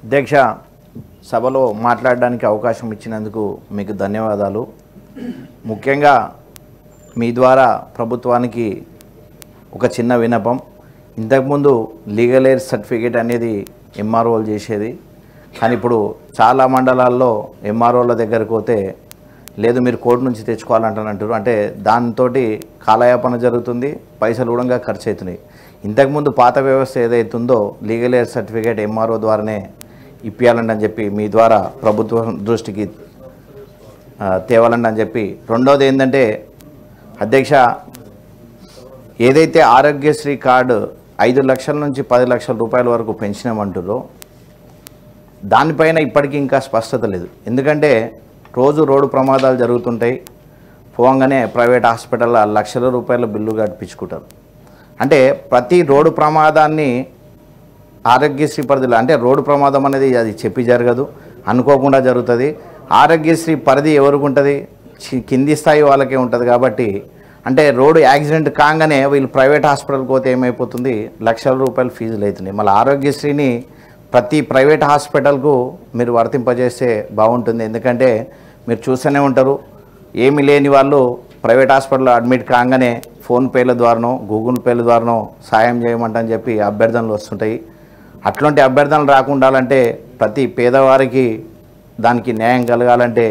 అధ్యక్ష, సభలో మాట్లాడడానికి అవకాశం ఇచ్చినందుకు మీకు ధన్యవాదాలు. ముఖ్యంగా మీ ద్వారా ప్రభుత్వానికి ఒక చిన్న విన్నపం. ఇంతకుముందు లీగల్ ఎయిడ్ సర్టిఫికేట్ అనేది ఎంఆర్ఓలు చేసేది, కానీ ఇప్పుడు చాలా మండలాల్లో ఎంఆర్ఓల దగ్గరికి పోతే లేదు మీరు కోర్టు నుంచి తెచ్చుకోవాలంటారు. అంటే దాంతో కాలయాపన జరుగుతుంది, పైసలు కూడా ఖర్చు అవుతున్నాయి. ఇంతకుముందు పాత వ్యవస్థ ఏదైతుందో లీగల్ ఎయిడ్ సర్టిఫికేట్ ఎంఆర్ఓ ద్వారానే ఇప్పియాలండి అని చెప్పి మీ ద్వారా ప్రభుత్వం దృష్టికి తేవాలండి అని చెప్పి. రెండోది ఏంటంటే అధ్యక్ష, ఏదైతే ఆరోగ్యశ్రీ కార్డు 5 లక్షల నుంచి 10 లక్షల రూపాయల వరకు పెంచినామంటారో దానిపైన ఇప్పటికీ ఇంకా స్పష్టత లేదు. ఎందుకంటే రోజు రోడ్డు ప్రమాదాలు జరుగుతుంటాయి, పోగానే ప్రైవేట్ హాస్పిటల్లో లక్షల రూపాయల బిల్లు కట్టించుకుంటారు. అంటే ప్రతి రోడ్డు ప్రమాదాన్ని ఆరోగ్యశ్రీ పరిధిలో, అంటే రోడ్డు ప్రమాదం అనేది అది చెప్పి జరగదు, అనుకోకుండా జరుగుతుంది. ఆరోగ్యశ్రీ పరిధి ఎవరికి ఉంటుంది? కింది స్థాయి వాళ్ళకే ఉంటుంది. కాబట్టి అంటే రోడ్డు యాక్సిడెంట్ కాగానే వీళ్ళు ప్రైవేట్ హాస్పిటల్కి పోతే ఏమైపోతుంది, లక్షల రూపాయలు ఫీజులు అవుతున్నాయి. మళ్ళీ ఆరోగ్యశ్రీని ప్రతి ప్రైవేట్ హాస్పిటల్కు మీరు వర్తింపజేస్తే బాగుంటుంది. ఎందుకంటే మీరు చూస్తూనే ఉంటారు, ఏమీ లేని వాళ్ళు ప్రైవేట్ హాస్పిటల్లో అడ్మిట్ కాగానే ఫోన్పేల ద్వారానో గూగుల్ పేల ద్వారానో సాయం చేయమంటని చెప్పి అభ్యర్థనలు వస్తుంటాయి. అట్లాంటి అభ్యర్థనలు రాకుండాలంటే ప్రతి పేదవారికి దానికి న్యాయం కలగాలంటే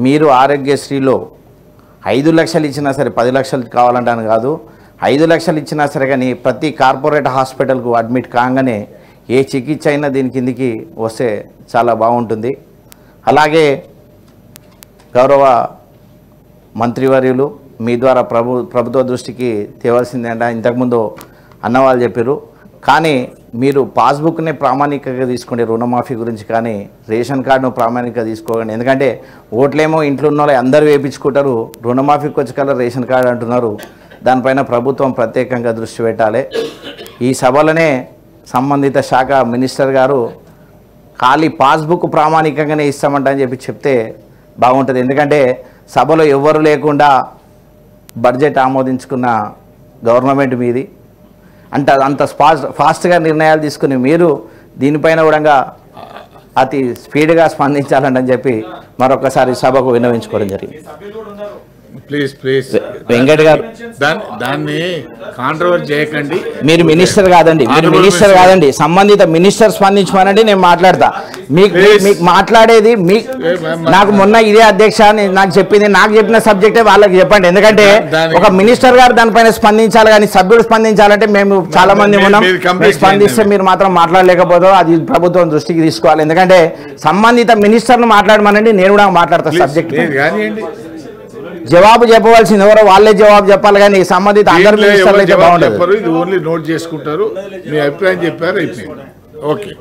మీరు ఆరోగ్యశ్రీలో 5 లక్షలు ఇచ్చినా సరే, 10 లక్షలు కావాలంటాను కాదు, 5 లక్షలు ఇచ్చినా సరే కానీ ప్రతి కార్పొరేట్ హాస్పిటల్కు అడ్మిట్ కాగానే ఏ చికిత్స అయినా దీని కిందికి వస్తే చాలా బాగుంటుంది. అలాగే గౌరవ మంత్రివర్యులు మీ ద్వారా ప్రభుత్వ దృష్టికి తేవాల్సిందంటే ఇంతకుముందు అన్నవాళ్ళు చెప్పారు, కానీ మీరు పాస్బుక్నే ప్రామాణికంగా తీసుకోండి రుణమాఫీ గురించి, కానీ రేషన్ కార్డును ప్రామాణికంగా తీసుకోకండి. ఎందుకంటే ఓట్లేమో ఇంట్లో ఉన్న వాళ్ళు అందరూ వేయించుకుంటారు, రుణమాఫీకి వచ్చి కల్లా రేషన్ కార్డు అంటున్నారు. దానిపైన ప్రభుత్వం ప్రత్యేకంగా దృష్టి పెట్టాలి. ఈ సభలోనే సంబంధిత శాఖ మినిస్టర్ గారు ఖాళీ పాస్బుక్ ప్రామాణికంగానే ఇస్తామంట అని చెప్తే బాగుంటుంది. ఎందుకంటే సభలో ఎవ్వరు లేకుండా బడ్జెట్ ఆమోదించుకున్న గవర్నమెంట్ మీది. అంటే అంత ఫాస్ట్గా నిర్ణయాలు తీసుకుని మీరు దీనిపైన కూడా అతి స్పీడ్గా స్పందించాలని చెప్పి మరొకసారి సభకు విన్నవించుకోవడం జరిగింది. ప్లీజ్ వెంకట్ గారు, దాన్ని కాంట్రవర్సీ చేయకండి. మీరు మినిస్టర్ కాదండి, సంబంధిత మినిస్టర్ స్పందించమనండి, నేను మాట్లాడతా. మీకు మాట్లాడేది నాకు మొన్న ఇదే అధ్యక్ష నాకు చెప్పింది, నాకు చెప్పిన సబ్జెక్టే వాళ్ళకి చెప్పండి. ఎందుకంటే ఒక మినిస్టర్ గారు దానిపైన స్పందించాలి, కానీ సభ్యుడు స్పందించాలంటే మేము చాలా మంది ఉన్నాం. స్పందిస్తే మీరు మాత్రం మాట్లాడలేకపోతే అది ప్రభుత్వం దృష్టికి తీసుకోవాలి. ఎందుకంటే సంబంధిత మినిస్టర్ను మాట్లాడమనండి, నేను కూడా మాట్లాడతా. సబ్జెక్ట్ జవాబు చెప్పవలసింది ఎవరో వాళ్ళే జవాబు చెప్పాలి, కానీ సంబంధిత అందరు మినిస్టర్లు అయితే బాగుంటుంది. ఇది ఓన్లీ నోట్ చేసుకుంటారు, మీ అభిప్రాయం చెప్పారు, అయిపోయింది. ఓకే.